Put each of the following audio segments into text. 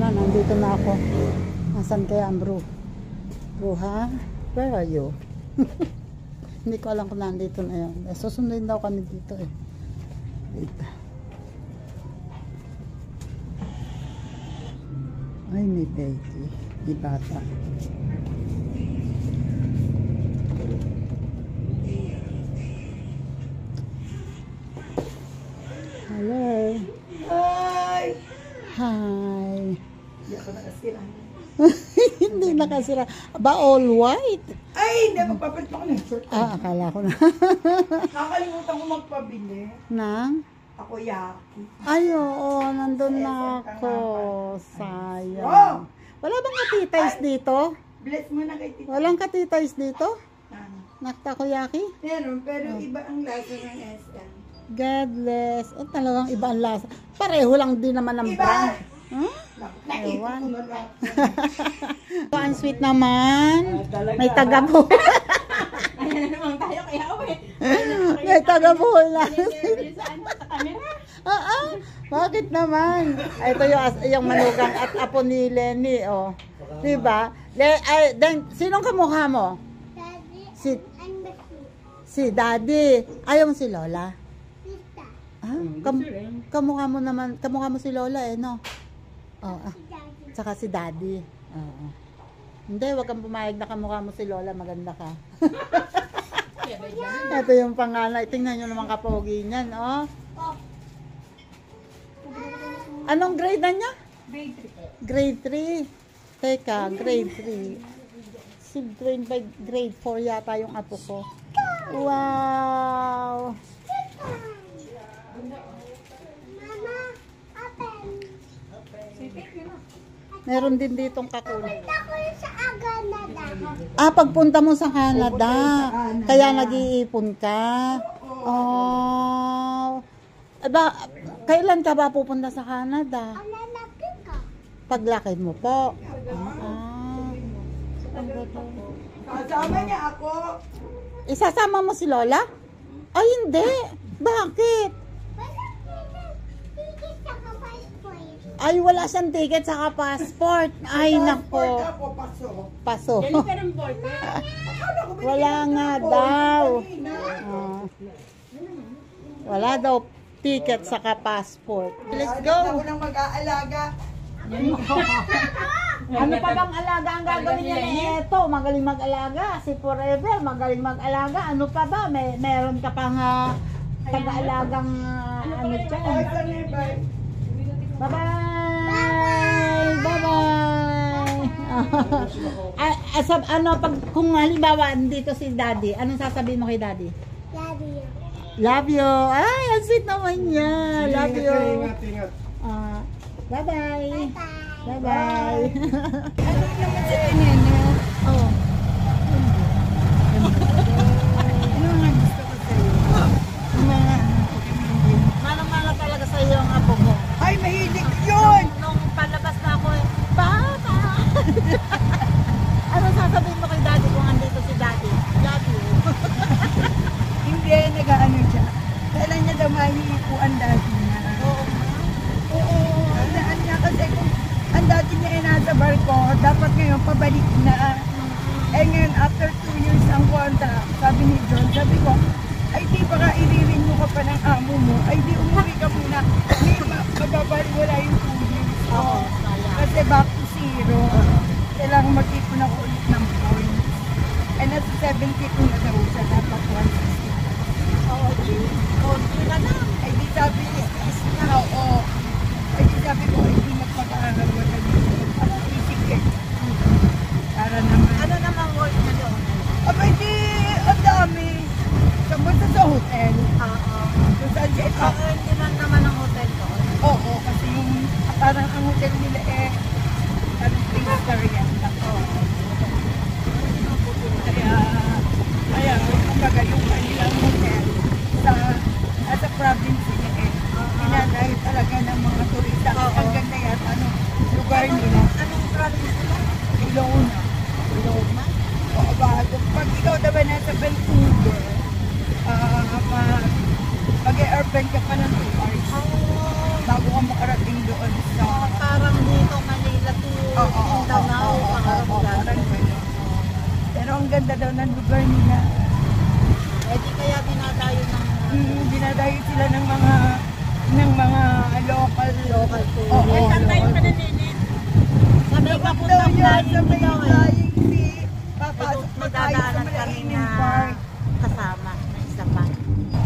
Ayan, nandito na ako. Nasaan kaya ang bro? Bro, ha? Where are you? Hindi ko alam kung nandito na yan. Susundin daw kami dito eh. Dito. Ay, may baby. May bata. Hello. Hi! Hi. Hindi ako nakasira. Hindi nakasira. Ba, all white? Ay, hindi. Magpapalit ako ng short. Akala ko na. Nakakalimutan ko magpabili. Nang? Ako yaki. Ay, oo. Nandun na ako. Oh! Sayang. Wala bang katitays dito? Bless mo na kay Tita. Walang katitays dito? Ano? Naktakoyaki? Meron, pero iba ang lasa ng SM. Godless. Oh, talagang iba ang lasa. Pareho lang din naman ang Iba! brand. Huh? Nakita Ewan. ko na lang. So, ang sweet naman. May tagabuhol. Ayan na naman tayo, kaya wait. May tagabuhol na. Saan sa camera? Bakit naman? Ay, ito yung manugang at apo ni Lenny, oh. Diba? Sinong kamukha mo? Daddy Si, and Becky. si Daddy. Ayaw mo si Lola? Tita. Ah, kamukha mo naman, kamukha mo si Lola eh, no? Oh, Daddy. Tsaka si Daddy. Oo. Hindi, wag kang pumayag na kamukha mo si Lola, maganda ka. Ito yung panganay. Tingnan nyo naman kapogi niyan, oh. Anong grade na niya? Grade 3. Teka, grade 3. Si grade 4 yata yung apo ko. Wow! Mama, open. Meron din ditong kakulay. Ako yung sa Aganada. Ah, pagpunta mo sa Canada. Kaya nag-iipon ka. Oh. Aba, kailan ka ba pupunta sa Canada? Ang lalaki ka. Paglaki mo po. Kasama niya ako. Isasama mo si Lola? Ay, hindi. Bakit? Tigit sa kapaspoy. Ay, wala siyang ticket sa passport. Ay, Passport nako. ako, paso. Paso. Yan ka ng bolte. Akala ko binigyan Wala ko ng nga phone daw. kanina. Ah. Wala daw ticket sa passport. Let's Ako go. lang mag-aalaga. Ano pa bang alaga ang gagawin niya na ito? Magaling mag-alaga. Si Forever, magaling mag-alaga. Ano pa ba? Meron ka pang taga-alagang ano Ay, dyan. sorry, bye. Bye-bye! Bye-bye! Ano, kung halimbawa dito si Daddy, anong sasabihin mo kay Daddy? Daddy. Love you! Ay, ang sweet naman niya! Love you! Ingat. Bye-bye! Bye. Bye-bye! Ano naman si Nene? Oh. Ano nga gusto ko sa'yo? Manang-mana talaga sa iyo ang apo mo. Ay, mahilig yun! Nung palabas na ako eh, Papa! Ano sasabihin mo kay Daddy kung andito si Daddy? Love you. Hindi, nag-ano siya. Kailan niya daw mahihipo ang dati niya? Oo, tandaan niya kasi kung ang dati niya ay nasa barko, dapat ngayon pabalik na. Eh ngayon, after 2 years ang contract, sabi ni John, sabi ko, ay di baka irirenew ka pa ng amo mo, ay di umuwi ka muna, hindi mababalik wala yung 2 years. Oo, Kasi back to zero, kailangan mag-ipon ako ulit ng points. And nasa 72 na daw siya, dapat 160. Oo, konti ka na. Ay di sabi niya, is now, oo. Ay di sabi ko, ay di magpag-aaral ko na dito. Ang isip eh. Para naman. Ano namang work na doon? Abay di, ang dami. Samunta sa hotel. Oo. Kung saan siya ito. Hindi lang naman ang hotel doon. Oo, kasi yung, parang ang hotel nila eh, parang 3-star yan. Kaya, kumbaga yung kanilang hotel sa province nila eh. Inanay talaga ng mga turista. Ang ganda yata ng lugar nila. Anong province nila? Ilona. Loma? Oo, bago. Pag ikaw diba nasa Vancouver, mag-airplane ka pa ng 2 hours bago ka makarating doon sa... Parang dito Manila ganda daw ng lugar nila. Eh di kaya dinadayo ng Dinadayo sila ng mga local tourist. Oo. Saan tayo pananinin? Sabi ka Daw puntang yun sa flying may daw eh. flying sea. Papasok May na tayo sa dadaanan kami Malaining na Park. kasama na isa pa.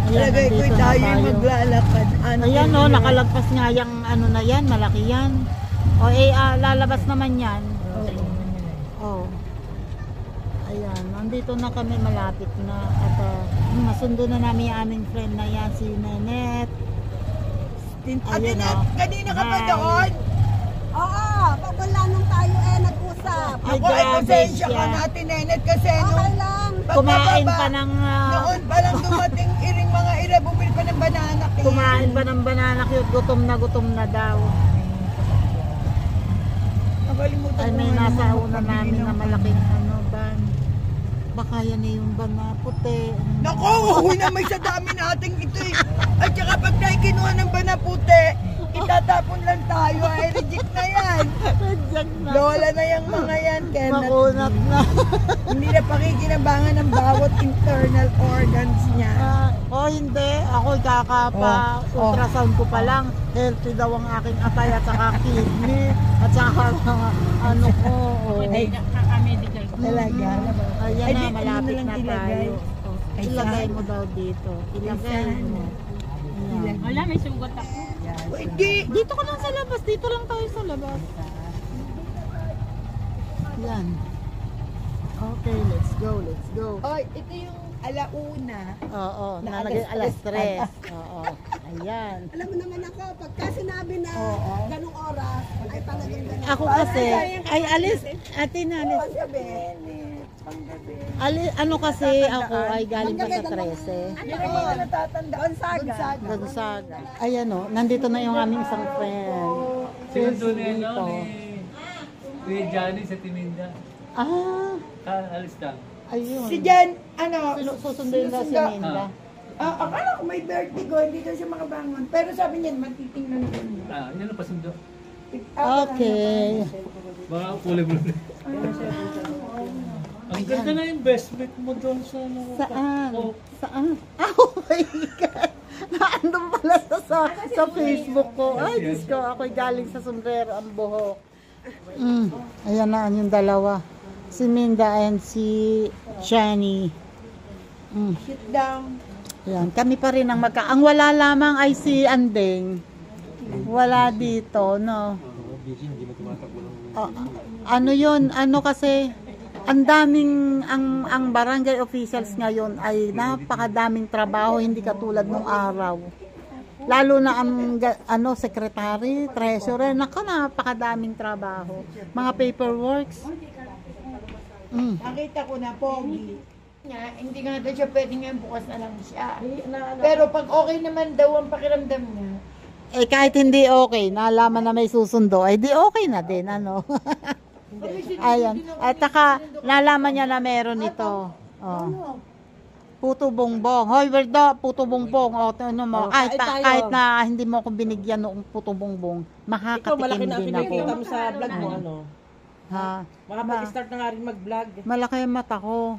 Lagay ko nandito na tayo maglalakad. Ayan o, nakalagpas nga yung ano na yan, malaki yan. O lalabas naman yan. Oh. Ayan, nandito na kami, malapit na. At nasundo na namin yung aming friend na yan, si Nenet. Ayun, Net, kanina ka pa Hi. doon? Oo, pag wala nung tayo nag-usap. Ay, Ako ay grabe pasensya siya. ka natin, Nenet, kasi nung Okay lang. Kumain pagbababa, pa ng noon pa lang dumating iring mga ira, bumili pa ng banana cake. kumain pa ng banana cute, gutom na daw. Nakalimutan Ay ko may nga nasa naman una magpabili namin ng- na malaking van. Baka yan na yung van na puti. Naku, uwi na may sa dami nating ito eh. At saka pag tayo kinuha ng banaputi, itatapon lang tayo, ay reject na yan. Reject na. Lola na yung mga yan, Kenneth. Makunat na. Hindi na pakikinabangan ng bawat internal organs niya. Oh hindi, ako kakapa. Oh. Ultrasound ko pa lang. Healthy daw ang aking atay at saka kidney. At saka mga ano ko. Oh. Pwede kaka-medical ko. Talaga. Ayan Ay, na, dito mo malapit na lang na ilagay. tayo. Oh, Ay, ilagay saan? mo daw dito. Ilagay Saan? mo. Ayan. Wala, may sugat ako. Pwede. Dito ka lang sa labas. Dito lang tayo sa labas. Yan. Okay, let's go. Let's go. Oy, ito yung alauna. Oo, Na na naging alas alas 3. Oo. Ayan. Alam mo naman ako, pagka sinabi na Oo. ganung oras, ay talagang ganun. Ako kasi, ay alis, ate na alis. Paggabi. Ano kasi ako ay galing pa sa 13. Hindi na mga natatanda. Gonzaga. Gonzaga. Ayan o, nandito na yung aming isang friend. Sinundo na yan, Dito. ni Johnny sa Timinda. Ah, Alis lang. ayun. Si Jan, ano? Susunduin daw si sinusundo. Minda. Akala ko may vertigo, hindi daw siya makabangon. Pero sabi niya, matitingnan ko niya. Yan ang pasundo. Okay. Mga kulay blue. Ang ganda na yung best mate mo doon sa ano. Saan? Oh, Saan? Oh my God! Naandun pala sa Facebook ko. Ay, Diyos ko, ako'y galing sa sombrero ang buhok. Ayan na yung dalawa. Si Minda and si Shani. Sit down. Ayan, kami pa rin ang Ang wala lamang ay si Andeng. Wala dito, no? Oh, ano yun? Ano kasi, ang daming, ang barangay officials ngayon ay napakadaming trabaho, hindi katulad nung araw. Lalo na ang secretary, treasurer, napakadaming trabaho. Mga paperworks. Nakita ko na, pogi. Hindi nga daw siya pwede ngayon, bukas na lang siya. Pero pag okay naman daw ang pakiramdam niya, Eh kahit hindi okay, nalaman na may susundo, ay di okay na din, ano. Ayan. At saka, nalaman niya na meron ito. Oh. Puto bongbong. Hoy, Werdo, puto bongbong. O, ano mo, kahit na hindi mo ako binigyan noong puto bongbong, makakatikim din ako. mo sa vlog mo, ano? Ha? Baka mag-start na nga rin mag-vlog. Malaki ang mata ko.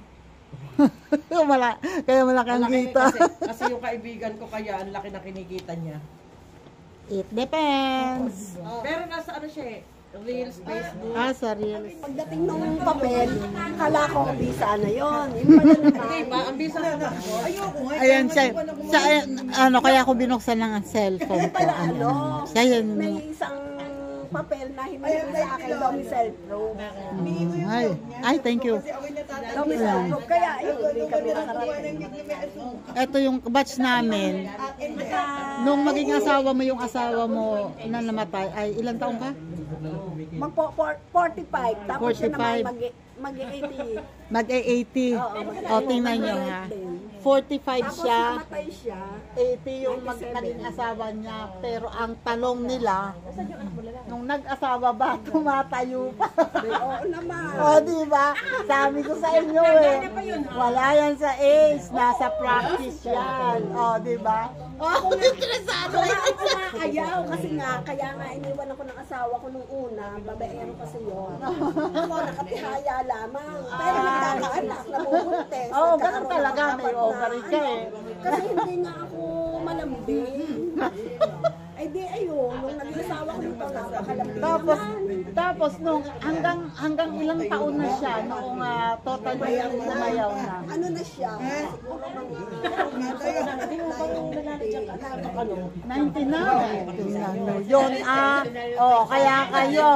Kaya malaki ang Malaki kita. kasi yung kaibigan ko kaya ang laki na kinikita niya. It depends. Pero nasa ano siya eh, Reels, Facebook. Sa reels. Pagdating nung papel, akala ko visa na yun. Yung pala naman. Hindi ba? Ang bisa na ayoko nga. Ayan siya. Kaya ako binuksan lang ang cellphone ko. Siya yun. May isang papel na hindi sa akin, domicile proof. Ay, thank you. Domicile proof, kaya yun, hindi kami nakarating. Ito yung batch namin. Nung maging asawa mo yung asawa mo na namatay, ay ilang taong ka? Mag-45, tapos siya 45. naman mag-80. Mag-80. O, tingnan nyo ha. 45 Tapos siya, namatay siya. 80 yung naging asawa niya. Pero ang tanong nila, nung nag-asawa ba, tumatayo pa? Oo naman. O, di ba? Sabi ko sa inyo eh, wala yan sa age, nasa practice yan. O, di ba? Oh, interesado. Ayaw kasi nga, kaya nga iniwan ako ng asawa ko nung una, babaero kasi yun. Ako, nakatihaya lamang. Pero nagkakaanak, nabubuntes. Oo, ganun talaga, may ovary ka eh. Kasi hindi nga ako malambing. Ay di ayun, nung nag-asawa ko nito, napakalambing Tapos nung hanggang ilang taon na siya noong totally lumayaw na. Ano na siya? Siguro mga 99. Yun kaya kayo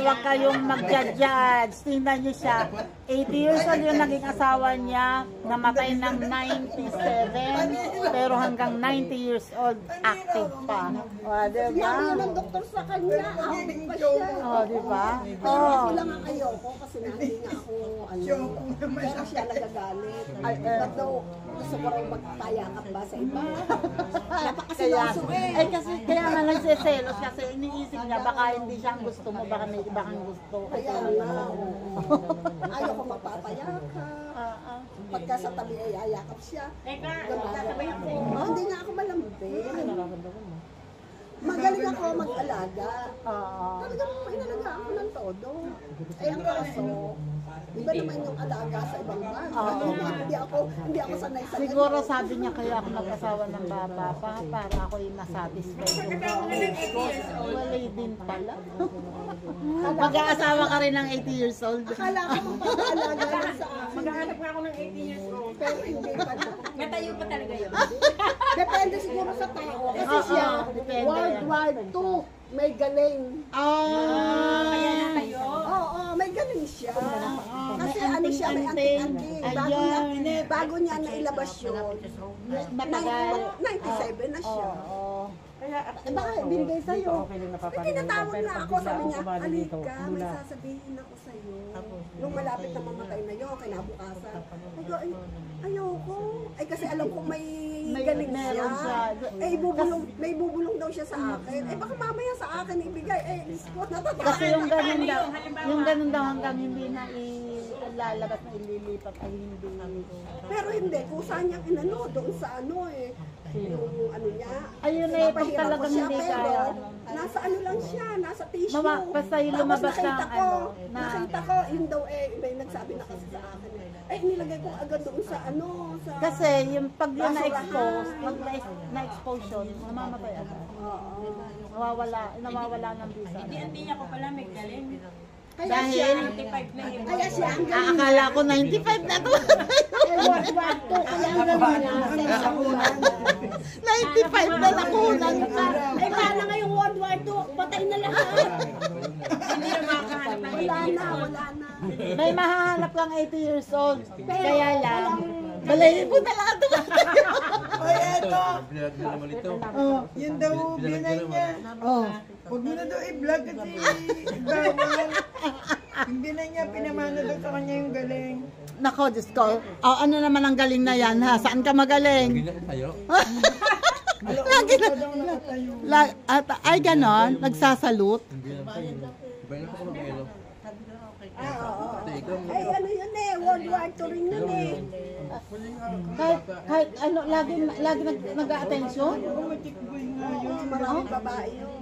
wag kayong magja-judge. Tingnan niyo siya. 80 years old yung naging asawa niya, namatay ng 97, pero hanggang 90 years old, active pa. O, diba? Sinabi ng doktor sa kanya, active pa siya. O, diba? Pero ako lang ang ayoko kasi hindi nga ako, pero siya nagagalit. Ba't daw, gusto ko rin magpayakap ba sa iba? Napakasiloso eh. Ay, kasi kaya nga nagsiselos kasi iniisip niya, baka hindi siyang gusto mo, baka may iba kang gusto. Kaya nga, ayaw ko magpapayakap. Pagka sa tabi ay ayakap siya. Hindi nga ako malambing. Magaling ako mag-alaga. Talagang inalaga ako ng todo. Ay, ang kaso, iba naman yung alaga sa ibang bahay. Hindi ako sanay sa Siguro sabi niya kaya ako nag-asawa ng baba pa para ako yung nasatisfied. Wala din pala. Mag-aasawa ka rin ng 80 years old. Akala ko magpapalaga lang sa akin. Maghahanap nga ako ng 80 years old. Pero hindi pala. Matayo pa talaga yun. Depende siguro sa tao. Kasi siya, depende. World War II, may galing. Kaya na kayo. Oo, may galing siya. Kasi may ano siya, may anting-anting. anting-anting. Bago niya nailabas yun, Matagal. 97 na siya. Kaya Baka binigay sa'yo. okay lang May napapanood. tinatawag na ako, sabi niya, Pero dito, halika, may mula. sasabihin ako sa'yo. Nung malapit na mamatay na yun, kinabukasan. Ay, ko, ayoko. Ay, kasi alam ko may galing meron siya. Eh, may bubulong daw siya sa akin. Eh, baka mamaya sa akin ibigay. Eh, natatakot. Kasi yung ganun daw hanggang hindi na ilalabas na ililipat ay hindi. Pero hindi, kusa niyang inano doon sa ano eh. Yung ano niya. Ayun na pag Napahirap talagang ko siya, hindi pero kaya. nasa ano lang siya, nasa tissue. Basta yung Tapos lumabas nakita ng ko, ano, nakita ko, yun daw eh, may nagsabi na kasi sa akin. Eh, nilagay ko agad doon sa ano, sa... Kasi yung pag yun na-expose, pag na-expose yun, namamatay agad. Nawawala ng visa. Hindi niya ko pala may galing. Dahil, 95 na yun. Kaya siya, ang galing. akala ko 95 na to. Eh, World War II, kaya ang galing niya. 95 na nakunan ka. Ay, paano ngayong World War II? Patay na lahat. Hindi na makahanap ng 80 years old. Wala na. May mahahanap lang 80 years old. Kaya lang, balayin po na lang ito. Ay, eto! Binalagyan naman ito. Yun daw, binay niya. Huwag mo na daw i-vlog kasi bawal. Yung binay niya, pinamana daw sa kanya yung galing. Nako, Diyos ko. Ano naman ang galing na yan, ha? Saan ka magaling? Ganyan tayo. Lagi na. Ay, ganon. Nagsasalute. Iba na po ko mag-elo. Ay, ano yun eh, World War II rin yun eh. Kahit ano, lagi nag-a-attention? Maraming babae yun.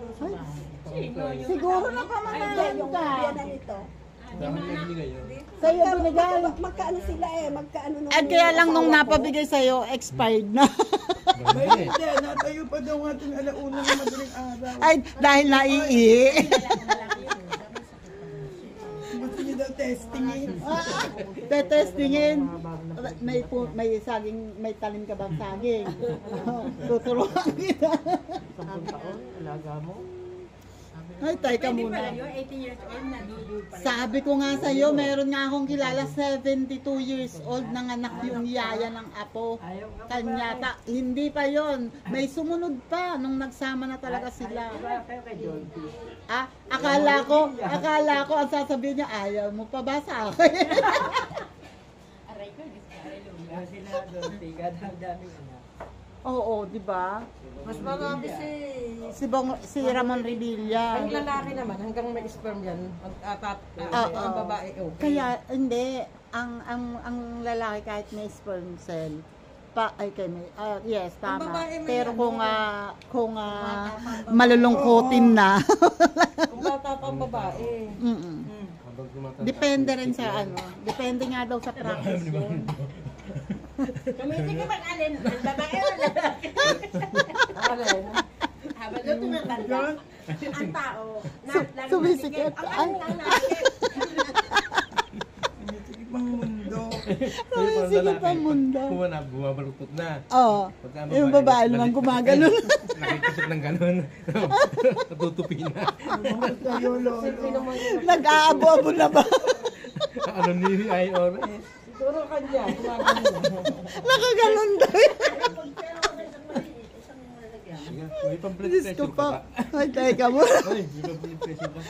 Siguro na pamanahan Yung ka. biyanan nito. Dami na binigay yun. Sa'yo binigay. Magkaano sila eh, magkaano nung... At kaya lang nung napabigay sa'yo, expired na. Ay, hindi. Natayo pa daw nga itong alauna ng madaling araw. Ay, dahil naiihi. Gusto niyo daw testingin. Tetestingin. May saging, may talim ka bang saging? Tuturuan kita. Alaga mo. Ay, teka Pwede muna. pala yun, 80 years old na dudu pala. Sabi ko nga sa'yo, meron nga akong kilala 72 years old nang anak yung yaya ng apo. Kanya, hindi pa yon. May sumunod pa nung nagsama na talaga sila. Akala ko, ang sasabihin niya, ayaw mo pa ba sa akin? Aray ko, Diyos ko, hallelujah. Sila doon, tiga, daming anak. Oo, di ba? Mas marami Si Ramon Revilla. ang lalaki naman, hanggang may sperm yan, Oo. ang babae, okay. Kaya hindi ang lalaki kahit may sperm cell yes, tama. babae may Pero ano, kung malulungkutin na. Kung bata pa ang babae. Mm-mm. Habang tumatanda. Depende rin sa depende nga daw sa practice yun. Kumiti ka bang alin? Babae o lalaki? Alin? Habang doon tumatanda, ang tao, lagi Sumisikip. ang lalaki. Ibang mundo. Sige pa mundo. Bumabaluktot na. Oo. Pagka Yung babae naman gumagano. Nakikisot ng ganun. Natutupi na. Kayo, lolo. Nag-aabo-abo na ba? Ano ni IRS? Siguro kanya, gumagano. Nakaganon daw. Sige, may pang-blood Diyos ko pressure ka ba? pa. Ay, teka mo. Ay, may pang-blood pressure ka.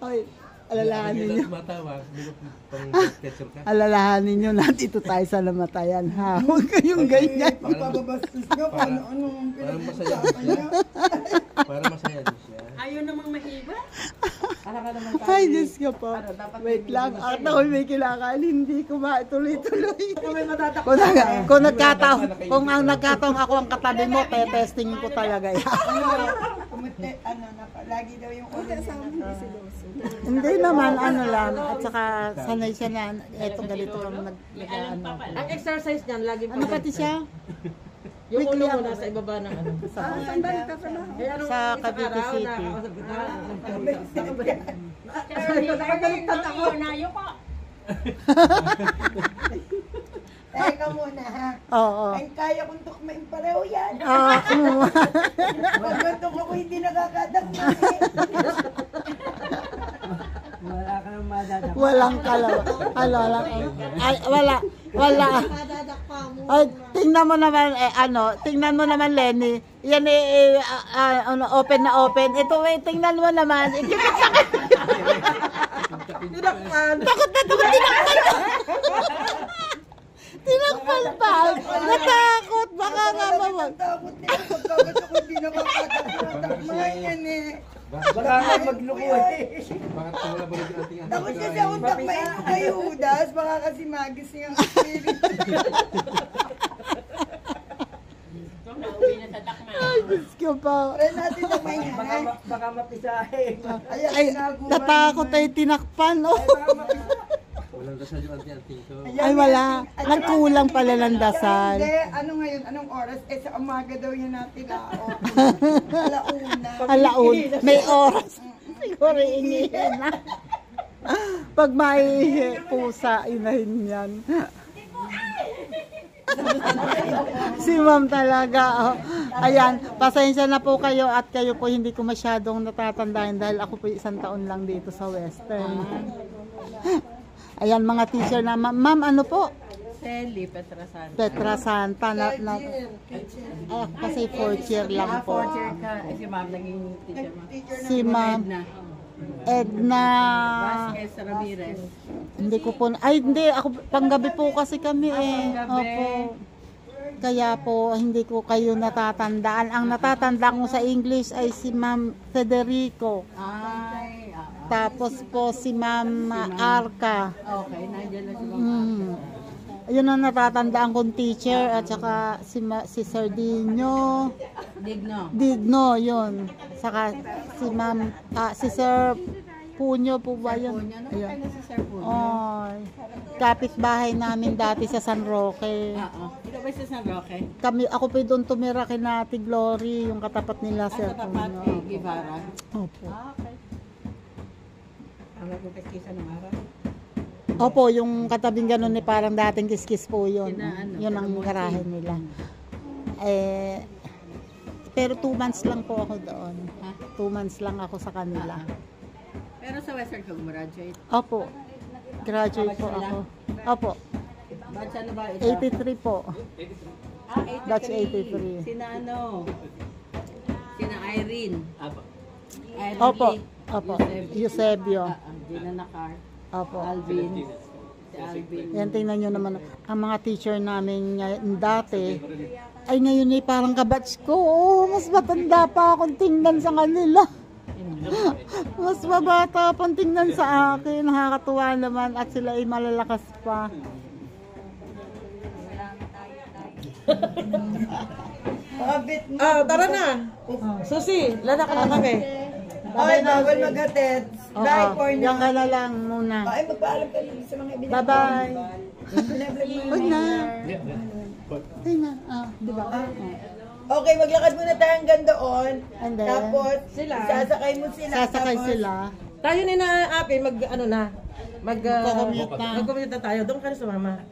Ay, alalahanin nyo. Tumatawa, may pang-blood pressure ka. Alalahanin nyo na dito tayo sa namatayan, ha? Huwag kayong ganyan. Ipababastos nga kung ano-ano ang Parang masaya pinag-usapan din niya. siya. Parang masaya din siya. Ayaw namang mahiba. Alam ka naman tayo. Ay, Diyos ko po. Ano, dapat Wait lang. At ako'y may kinakain. Hindi ko tuloy-tuloy. may matatakot. Kung ang nagkataong ako ang katabi mo, testingin ko talaga yan. Lagi daw yung ulo niya. Hindi naman, ano lang. At saka sanay siya na, eto ganito lang nag-ano. Ang exercise niyan, lagi Ano pati siya? Yung ulo Weekly mo ako. nasa ibaba ng ano. Saan ba yung katrabaho? Eh, anong Sa isang Cavite araw, City. nakakausap kita, Pero hindi Nakabaliktad ako. nayo ko. Teka muna ha. Oo. Ay, kaya kong tukmain pareho yan. Pag ganito ako hindi nakakadakma. Wala ka nang madadakot. Walang kalaw. Ay, wala. Ay, tingnan mo naman, tingnan mo naman, Lenny. Yan open na open. Ito, tingnan mo naman. Tinakpan. Takot na tinakpan. Tinakpan pa. Natakot. Baka nga mawag. Takot nila pagkagat ako hindi nakakadakma yan eh. Baka nga magluko eh. Bakit ko wala balik yung ating Takot kasi akong takmain ko kay Judas. Baka kasi magising ang spirit. Kung nauwi na sa dakma. Ay, Diyos ko pa. Try natin takmain yan. Baka mapisahin. Ayan, Ay, sinaguan natakot naman. ay tinakpan. Oh. Baka mapisa. Walang dasal yung ating ko. Ay, wala. Nagkulang pala ng dasal. Hindi, ano ngayon, anong oras? Eh, sa umaga daw yun natin lao. Alauna. Alaun. May oras. Siguro inihin na. Pag may pusa, inahin yan. Si ma'am talaga. Oh. Ayan, pasensya na po kayo at kayo po hindi ko masyadong natatandaan dahil ako po 1 taon lang dito sa Western. Ayan, mga teacher na, ma'am, ano po? Sally Petrasan. Petra Santa. Ay, ako kasi 4th year lang po. ka. Si ma'am naging teacher mo. Si ma'am Edna. Vasquez Ramirez. Hindi ko po, ay hindi, ako panggabi po kasi kami eh. Opo. Kaya po hindi ko kayo natatandaan. Ang natatandaan ko sa English ay si Ma'am Federico. Ay, Tapos po si Ma'am Arca. okay. Nandiyan na si ma'am. Ayun ang natatandaan kong teacher at saka si Sir Dino. Digno, yun. Saka si Ma'am, si Sir Punyo po ba yun? Ayun. Si Sir Puno. Oy. Kapitbahay namin dati sa San Roque. Oo. Ikaw ba sa San Roque? Ako po doon tumira kina Ate Glory, yung katapat nila Sir Katapat Punyo. kay Guevara. Opo. Okay. Ang nagpapagkisa ng araw. Opo, yung katabing ganun ni parang dating kiskis po yun. Sina ano, Yun ang Monte. garahe nila. Pero 2 months lang po ako doon. Ha? 2 months lang ako sa kanila. Pero sa Western ka graduate. Opo. Graduate po ako. Opo. Batch ano ba ito? 83 po. 83. Batch 83. Sina ano? Sina Irene. Irene Opo. Lee. Opo. Eusebio. Eusebio. Gina Nakar. Opo. Alvin. Yan, tingnan nyo naman. Ang mga teacher namin dati, ay ngayon ay parang kabatch ko. Oh, mas matanda pa akong tingnan sa kanila. Mas mabata pang tingnan sa akin. Nakakatuwa naman at sila ay malalakas pa. Tara na. Susi, lala ka na kami. Ay, bawal maghatid. Bye for now. Yan ka na lang muna. Ay, magpaalam ka lang sa mga ibig. Bye-bye. Binablog mo Huwag na. Tingnan. Di ba? Okay, maglakad muna tayo hanggang doon. And then, Tapos, sasakay mo sila. sasakay Tapos, sila. Tayo ni na Api, Magko-commute na. mag-commute na tayo. Doon ka na sa mama.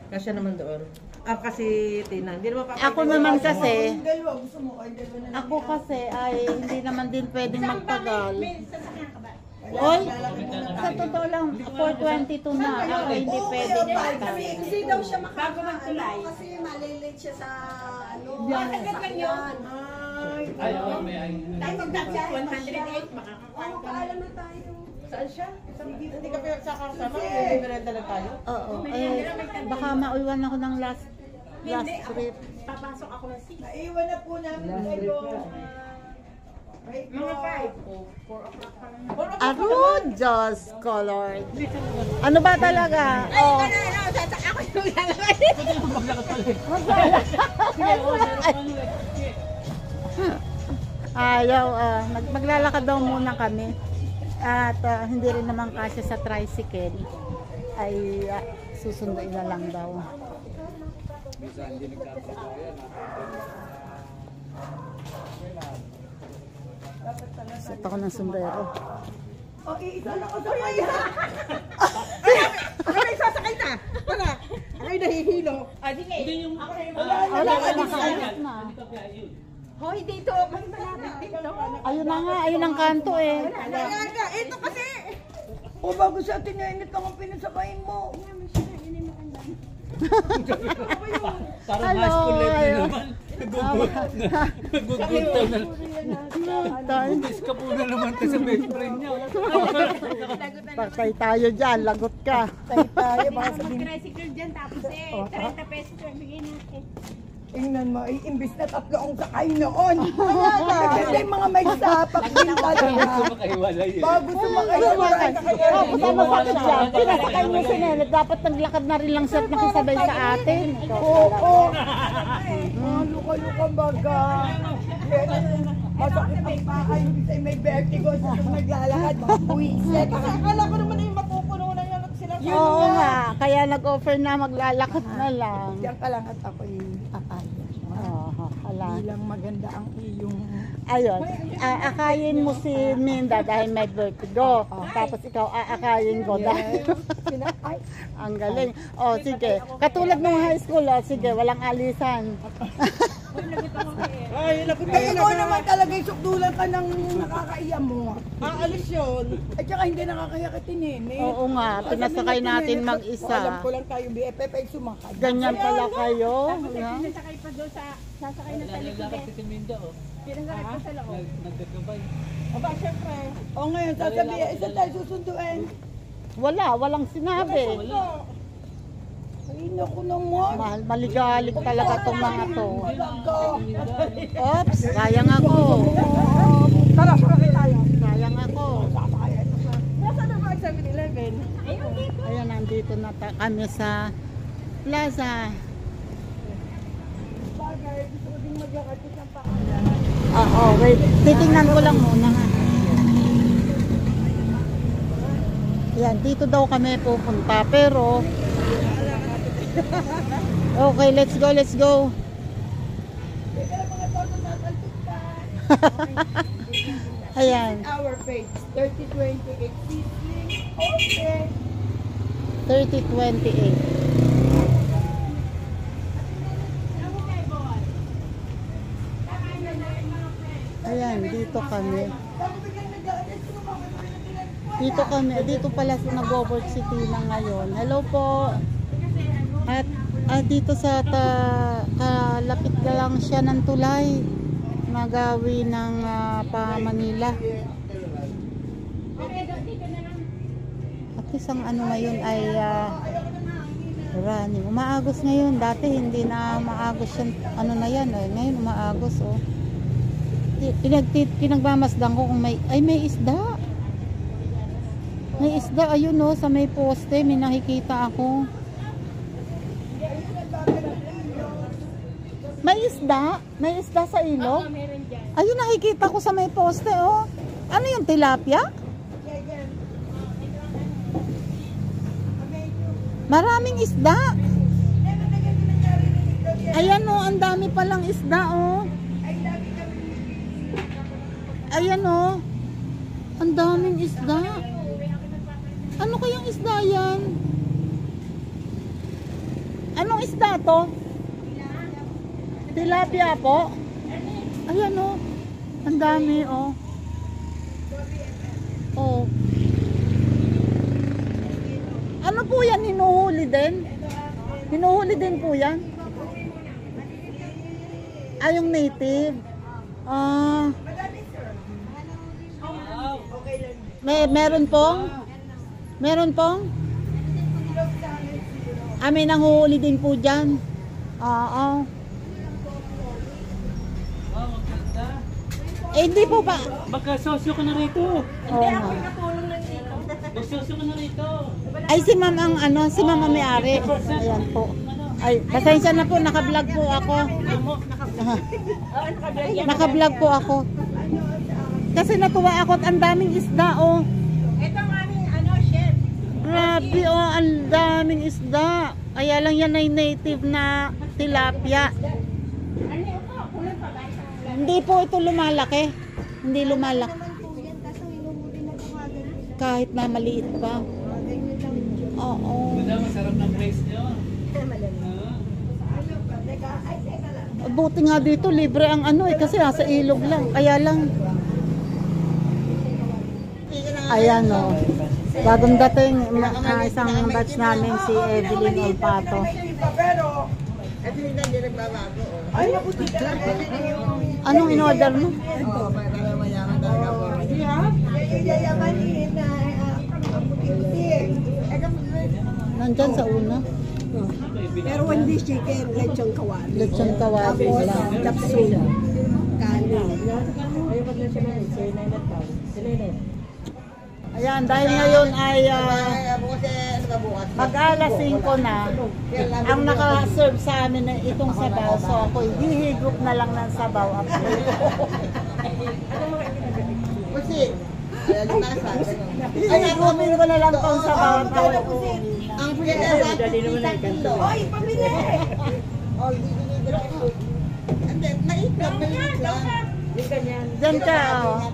Kasya naman doon. Kasi Tina, hindi naman Ako naman kasi, yung dalawa, gusto mo, ay dalawa na. ako kasi ay hindi naman din pwedeng magtagal. Sasakyan ka ba? Oy, sa totoo lang, 4:22 na. Ako hindi pwedeng magtagal. Hindi daw siya Bago magtulay. kasi malilate siya sa Agad lang yun. Ay, Tayo magdagdag 108, makakakuha ka. paalam na tayo. Saan siya? Hindi ka pa sa kasama, may merenda lang tayo. Oo, baka mauwan ako ng last trip. Papasok ako ng 6. naiwan na po namin kayo. Mga 5 o 4 o'clock pa lang. Ako, Diyos color. Ano ba talaga? Oh. Ako yung lalakad. Ayaw, maglalakad daw muna kami. At hindi rin naman kasi sa tricycle. Ay susunduin na lang daw. Set ako ng sombrero. Isa na ako sa kaya. Ako na sasakay na! Tara! Ako'y nahihilo. Wala ka na. Hoy, dito. Mas malapit dito. Ayun na nga, ayun ang kanto eh. Talaga, ito kasi. O bago sa atin na init lang ang pinasakayin mo. Parang high school level naman. Nagugultaw na. Bugis ka po na naman ka sa best friend niya. Patay tayo dyan, lagot ka. Tayo tayo, baka sabihin. Mag-tricycle dyan, tapos 30 pesos yung bigay natin. Tingnan mo, imbis na 3 ang sakay noon. Kasi mga may sapak din talaga. Makahiwalay eh. Bago sumakay sa Oh, kasama sa akin siya. Pinasakay mo si Nene. Dapat naglakad na rin lang siya at nakisabay sa atin. Oo. Luka-luka baga. Masakit ang paa, hindi tayo may vertigo. Sa naglalakad, buwisit. Akala ko naman yung mapupuno na yan at sila. Oo nga, kaya nag-offer na maglalakad na lang. Diyan ka lang at ako'y Hala. bilang maganda ang iyong... Ayun, aakayin mo si Minda dahil may vertigo. Tapos ikaw aakayin ko dahil Ay, ang galing. O sige, katulad ng high school, sige, walang alisan. Ay, lagot Ay, ikaw naman talaga yung sukdulan ka ng nakakaiya mo. Aalis yun. At saka hindi nakakaya ka tinini. Oo nga, pinasakay natin mag-isa. Alam ko lang tayo, BFF ay sumakay. Ganyan pala kayo. ha? Pinasakay pa doon sa sasakay na talikod. Pinasakay pa sa loob. Aba, syempre. O ngayon, sasabihin, isa tayo susunduin. Walang sinabi. Ay, naku naman. Maligalig talaga itong mga to. Talaga. Oops, sayang ako. Tara, sumakay tayo. Sayang ako. Nasaan na ba ang 7-Eleven? Ayan, nandito na kami sa plaza. Bagay, gusto ko din maglakad sa Santa Oo, wait. Titingnan ko lang muna nga. Yan, dito daw kami pupunta. Pero, okay, let's go, let's go. Ayan, Our page, 3028 Sisling. Okay. 3028. Ayan, dito kami. Dito pala sa nag-work si Tina ngayon. Hello po. At dito sa kalapit na lang siya ng tulay. Magawi ng pa Manila. At isang ano ngayon ay Running. Umaagos ngayon. Dati hindi na maagos yan. Ano na yan eh. Ngayon umaagos oh. Pinagmamasdan ko kung may isda. May isda. Ayun oh. Sa may poste. May nakikita ako. May isda? May isda sa ilog? Meron dyan. Ayun nakikita ko sa may poste oh. Ano yung tilapia? Maraming isda. Ayan oh, ang dami palang isda oh. Ayan oh. Ang daming isda. Ano kayang isda yan? Anong isda to? Tilapia po. Ayan oh. Ang dami oh. Oh. Ano po yan? Hinuhuli din? Hinuhuli din po yan? Ay, yung native. Meron pong? Meron pong? May nanghuhuli din po dyan. Oo. Hindi po ba? Magka-sosyo ka na rito. Oo nga. Mag-sosyo ka na rito. Ay, si ma'am ang ano, si ma'am ang may-ari. Ayan po. Ay, pasensya na po, naka-vlog po ako. Naka-vlog po ako. Kasi natuwa ako at ang daming isda, oh. Ito ang aming chef. Grabe, oh, ang daming isda. Kaya lang yan ay native na tilapia. Hindi po ito lumalaki. Hindi lumalaki. Kahit na maliit pa. Oo. Masarap ng place nyo. Buti nga dito, libre ang ano eh, kasi nasa ilog lang. Kaya lang. Ayan o. Bagong dating, isang batch namin si Evelyn Olpato. Ay, mabuti ka lang. Anong in-order mo? Yayamanin na puti-puti. Nandyan sa una. Pero hindi chicken, lechon kawali. Lechon kawali Tapos, lang. chapsui. Kanin. Ayan, dahil ngayon ay mag-alas 5 na, ang naka-serve sa amin na itong sabaw. So ako, hihigop na lang ng sabaw ako. Hihigupin ko na lang itong sabaw. Ang pinag-asabi tatlo. Oy, pamili! Mait lang. Diyan ka, oh.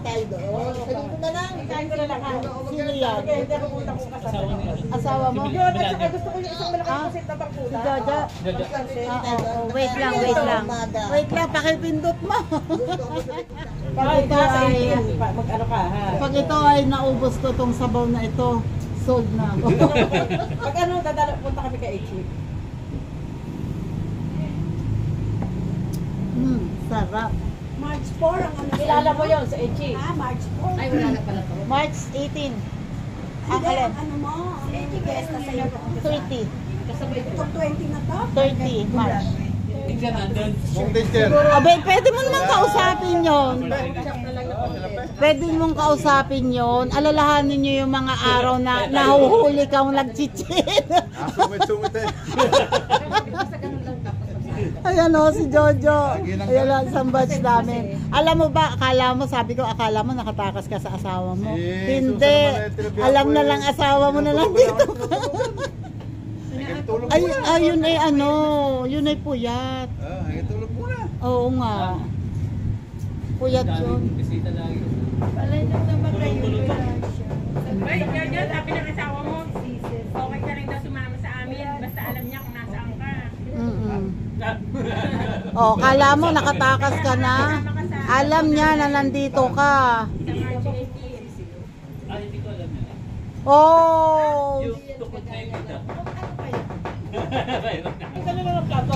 Sino yan? Asawa mo? Gusto ko yung isang malaking pusit na Si bangkuda. Jojo? Wait lang. Wait lang, pakipindot mo. Pag ito ay naubos ko tong sabaw na ito, sold na ako. Pag punta kami kay Echi. Sarap. March 4 ang ano. Kilala mo yun sa Echi? March 4. Ay, wala na pala to. March 18. Ang Hindi, alin? ano mo? Ang guest na sa'yo. 30. Kasabay ko. Itong 20 na to? 30 March. Tingnan nandun. Abay, pwede mo naman kausapin yon. Pwede mong kausapin yon. Alalahanin nyo yung mga araw na nahuhuli kang nagchichit. Ayan o, si Jojo. Ayan lang, isang batch namin. Alam mo ba, akala mo nakatakas ka sa asawa mo. Hindi. Alam na lang asawa mo na lang dito. Ayun ay ano, yun ay puyat. Tulog muna. Oo nga. Puyat yun. Bisita lagi. Palay na naman kayo. Ay, Jojo, sabi ng asawa mo, okay ka rin daw sumama sa amin. Basta alam niya kung nasaan ka. Oh, kala mo nakatakas ka na. Alam niya na nandito ka. Sa March 18. Ay, hindi ko alam yan. Oh! Yung tukod na yung kita.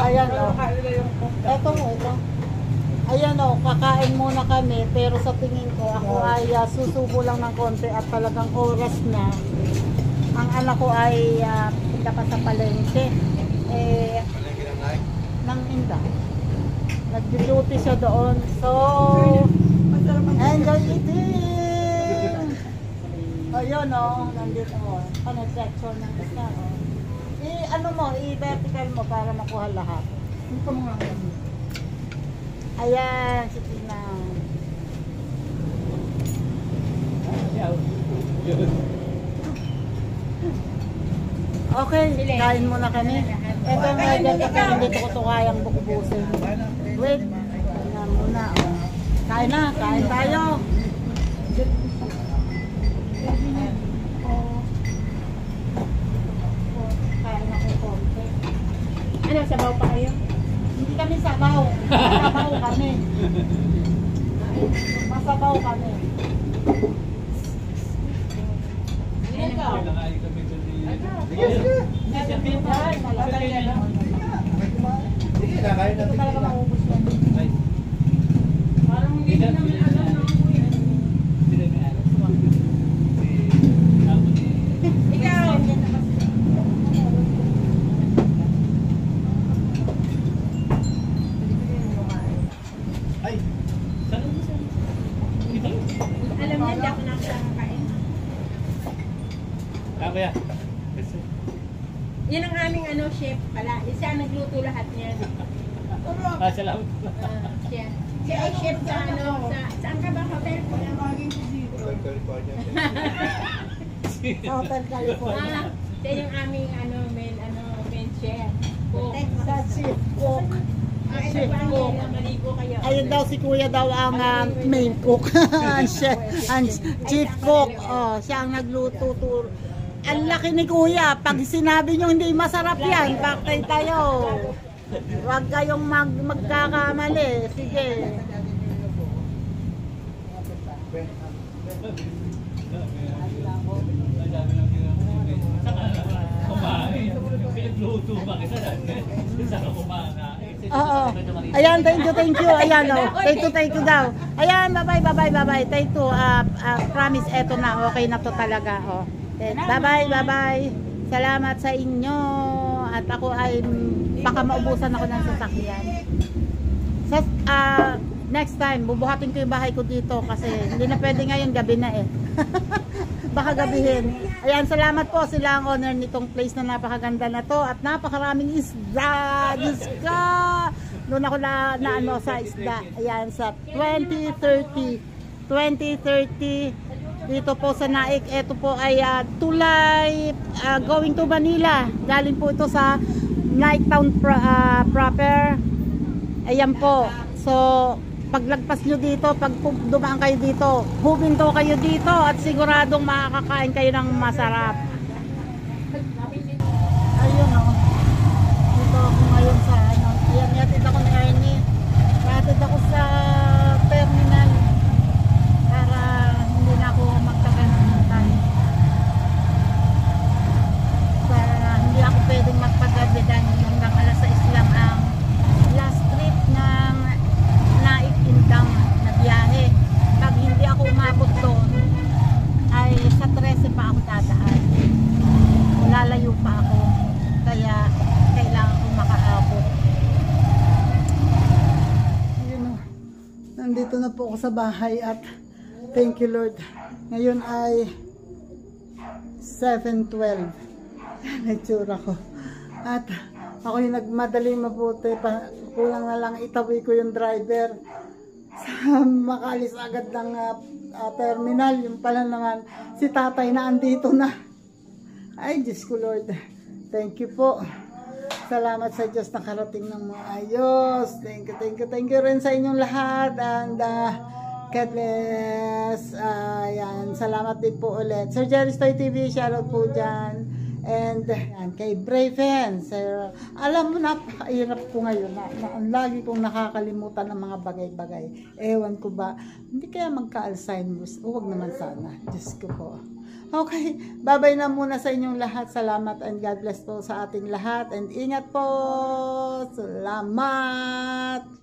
Ayan o. Ito. Ayan o, kakain muna kami. Pero sa tingin ko, ako ay susubo lang ng konti at talagang oras na. Ang anak ko ay punta pa sa palengke. Palengke ng like. Nang Inda. Nag-duty siya doon. So, enjoy eating! O yun o, nandito o. Panag-section ng isa o. Ano mo, i-vertical mo para makuha lahat. Ito mga Ayan, si Tina. Okay, kain muna kami. Ito nga dyan, hindi ko kayang bukubusin. Wait, na muna. Oh. Kain na, kain tayo. Kain ako konti. Ano, sabaw pa kayo? Hindi kami sabaw. Masabaw kami. Masabaw kami. Sige, nakain natin sila. Parang hindi namin alam, no? Ikaw! Ay, saan mo siya? Alam niya, hindi ako nakakain. Kaya. Yan ang aming chef pala. Siya ang nagluto lahat niyan. Salamat. Siya. Siya ay chef sa saan ka ba hotel? California. Sa Hotel California. Siya yung aming main chef. Cook. Sa Chief Cook. Chef cook. Maligo kayo. Ayun daw si Kuya daw ang main cook. ang chief cook. Oh, siya ang nagluto. Ang laki ni Kuya. Pag sinabi nyo hindi masarap yan, paktay tayo. Huwag kayong magkakamali. Sige. Pinagluto ba kita? Saan ka kumakain? Oo. Ayan, thank you. Ayan, oh. Thank you daw. Ayan, bye-bye. Thank you. Promise, eto na. Okay na to talaga. Oh. Bye-bye. Salamat sa inyo. At ako ay baka maubusan ako ng sasakyan. Next time, bubuhatin ko yung bahay ko dito kasi hindi na pwede ngayon, gabi na eh. Baka gabihin. Ayan, salamat po sila ang owner nitong place na napakaganda na to at napakaraming isda. Diyos ka! Doon ako na sa isda. Ayan, sa 2030 dito po sa Naik. Ito po ay tulay going to Manila. Galing po ito sa Naik Town proper. Ayan po. So, paglagpas nyo dito, pag dumaan kayo dito, huminto kayo dito at siguradong makakakain kayo ng masarap. Ayun o. Dito ako ngayon sa ayan, yatid ako ni Ernie. Yatid ako sa terminal para hindi na ako magtagal ng time. Para hindi ako pwedeng magpagabi dahil hanggang alas 6 lang ang last trip ng Naik Indang na biyahe. Pag hindi ako umabot doon ay sa 13 pa ako dadaan. Lalayo pa ako kaya kailangan ko makaabot. Ayun o, nandito na po ako sa bahay at thank you Lord. Ngayon ay 7:12 nagsura ko at ako yung nagmadaling mabuti pa. Kulang na lang itawi ko yung driver sa makalis agad ng terminal. Yung pala naman si tatay na andito na. Ay Diyos ko Lord, thank you po. Salamat sa Diyos na karating ng maayos. Thank you rin sa inyong lahat and God bless. Yan, salamat din po ulit Sir Jerry Stoy TV, shoutout po dyan. And kay Braven, sir, alam mo napakahirap ko ngayon na lagi kong nakakalimutan ng mga bagay-bagay. Ewan ko ba, hindi kaya magka-Alzheimer's? Huwag naman sana. Diyos ko po. Okay, bye-bye na muna sa inyong lahat. Salamat and God bless po sa ating lahat. And ingat po. Salamat.